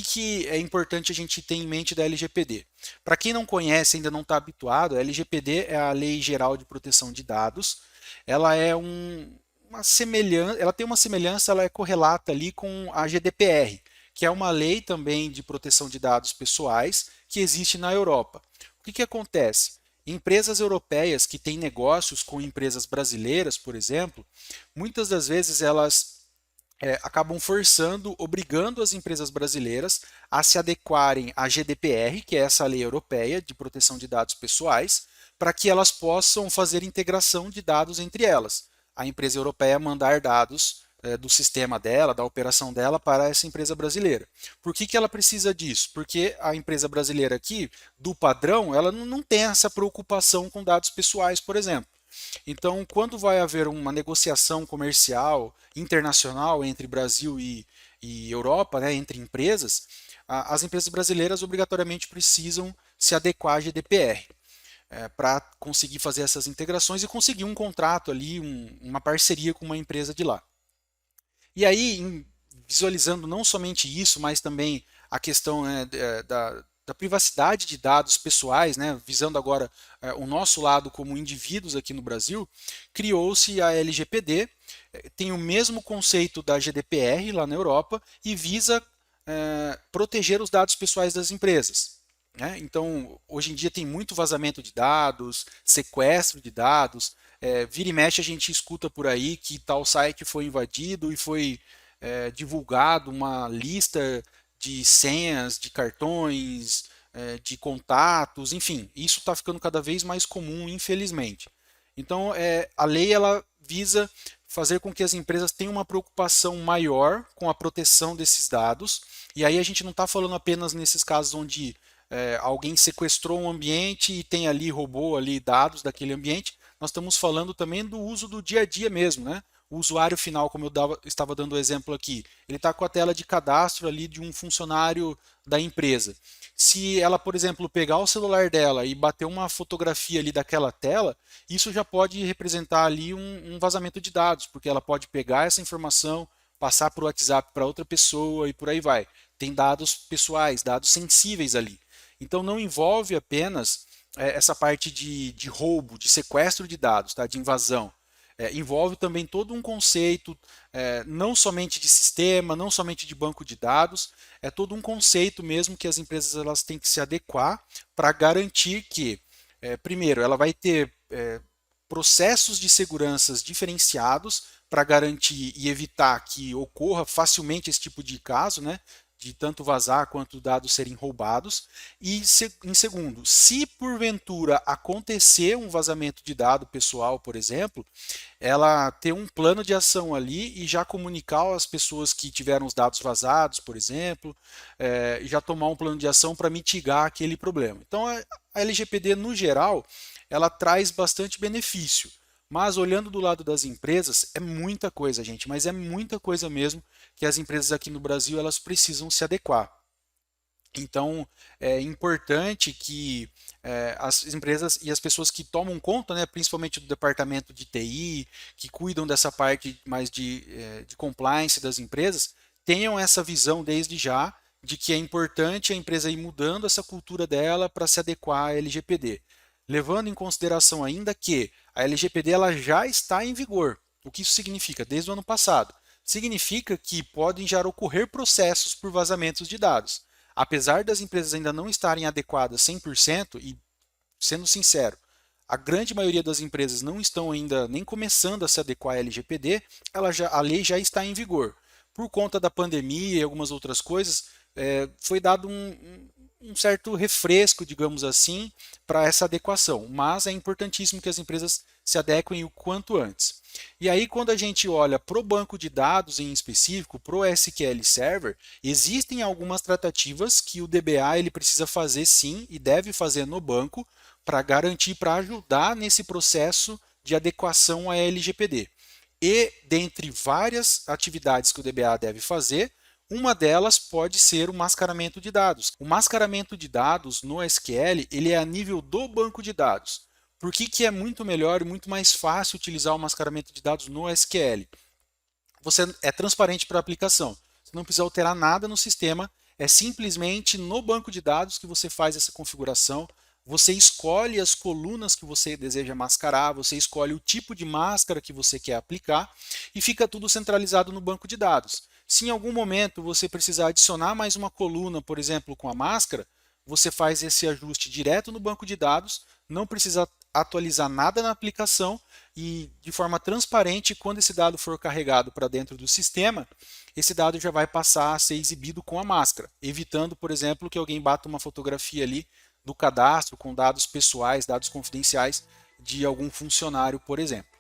que é importante a gente ter em mente da LGPD? Para quem não conhece, ainda não está habituado, a LGPD é a Lei Geral de Proteção de Dados. Ela é uma semelhança, ela tem uma semelhança, ela é correlata ali com a GDPR, que é uma lei também de proteção de dados pessoais que existe na Europa. O que acontece? Empresas europeias que têm negócios com empresas brasileiras, por exemplo, muitas das vezes elas acabam forçando, obrigando as empresas brasileiras a se adequarem à GDPR, que é essa lei europeia de proteção de dados pessoais, para que elas possam fazer integração de dados entre elas. A empresa europeia mandar dados do sistema dela, da operação dela para essa empresa brasileira. Por que ela precisa disso? Porque a empresa brasileira aqui, do padrão, ela não tem essa preocupação com dados pessoais, por exemplo. Então, quando vai haver uma negociação comercial internacional entre Brasil e Europa, né, entre empresas, as empresas brasileiras obrigatoriamente precisam se adequar à GDPR para conseguir fazer essas integrações e conseguir um contrato ali, uma parceria com uma empresa de lá. E aí, visualizando não somente isso, mas também a questão, né, da privacidade de dados pessoais, né, visando agora o nosso lado como indivíduos aqui no Brasil, criou-se a LGPD, tem o mesmo conceito da GDPR lá na Europa e visa proteger os dados pessoais das empresas. Né? Então, hoje em dia tem muito vazamento de dados, sequestro de dados. Vira e mexe a gente escuta por aí que tal site foi invadido e foi divulgado uma lista de senhas, de cartões, de contatos, enfim, isso está ficando cada vez mais comum, infelizmente. Então, a lei ela visa fazer com que as empresas tenham uma preocupação maior com a proteção desses dados. E aí a gente não está falando apenas nesses casos onde alguém sequestrou um ambiente e tem ali, roubou ali dados daquele ambiente. Nós estamos falando também do uso do dia a dia mesmo, né? O usuário final, como estava dando o exemplo aqui, ele está com a tela de cadastro ali de um funcionário da empresa. Se ela, por exemplo, pegar o celular dela e bater uma fotografia ali daquela tela, isso já pode representar ali um vazamento de dados, porque ela pode pegar essa informação, passar para o WhatsApp para outra pessoa e por aí vai. Tem dados pessoais, dados sensíveis ali. Então não envolve apenas essa parte de roubo, de sequestro de dados, tá? De invasão. Envolve também todo um conceito, não somente de sistema, não somente de banco de dados, é todo um conceito mesmo que as empresas elas têm que se adequar para garantir que, primeiro, ela vai ter processos de segurança diferenciados para garantir e evitar que ocorra facilmente esse tipo de caso, né? De tanto vazar quanto dados serem roubados. E em segundo, se porventura acontecer um vazamento de dado pessoal, por exemplo, ela ter um plano de ação ali e já comunicar às pessoas que tiveram os dados vazados, por exemplo, e já tomar um plano de ação para mitigar aquele problema. Então a LGPD no geral, ela traz bastante benefício. Mas olhando do lado das empresas, é muita coisa, gente, mas é muita coisa mesmo que as empresas aqui no Brasil elas precisam se adequar. Então, é importante que as empresas e as pessoas que tomam conta, né, principalmente do departamento de TI, que cuidam dessa parte mais de compliance das empresas, tenham essa visão desde já de que é importante a empresa ir mudando essa cultura dela para se adequar à LGPD. Levando em consideração ainda que a LGPD ela já está em vigor. O que isso significa? Desde o ano passado. Significa que podem já ocorrer processos por vazamentos de dados. Apesar das empresas ainda não estarem adequadas 100%, e sendo sincero, a grande maioria das empresas não estão ainda nem começando a se adequar à LGPD, a lei já está em vigor. Por conta da pandemia e algumas outras coisas, foi dado um certo refresco, digamos assim, para essa adequação. Mas é importantíssimo que as empresas se adequem o quanto antes. E aí, quando a gente olha para o banco de dados em específico, para o SQL Server, existem algumas tratativas que o DBA ele precisa fazer sim e deve fazer no banco para garantir, para ajudar nesse processo de adequação à LGPD. E dentre várias atividades que o DBA deve fazer, uma delas pode ser o mascaramento de dados. O mascaramento de dados no SQL ele é a nível do banco de dados. Por que é muito melhor e muito mais fácil utilizar o mascaramento de dados no SQL? Você é transparente para a aplicação. Você não precisa alterar nada no sistema, É simplesmente no banco de dados que você faz essa configuração. Você escolhe as colunas que você deseja mascarar, você escolhe o tipo de máscara que você quer aplicar e fica tudo centralizado no banco de dados. Se em algum momento você precisar adicionar mais uma coluna, por exemplo, com a máscara, você faz esse ajuste direto no banco de dados, não precisa atualizar nada na aplicação e de forma transparente, quando esse dado for carregado para dentro do sistema, esse dado já vai passar a ser exibido com a máscara, evitando, por exemplo, que alguém bata uma fotografia ali do cadastro com dados pessoais, dados confidenciais de algum funcionário, por exemplo.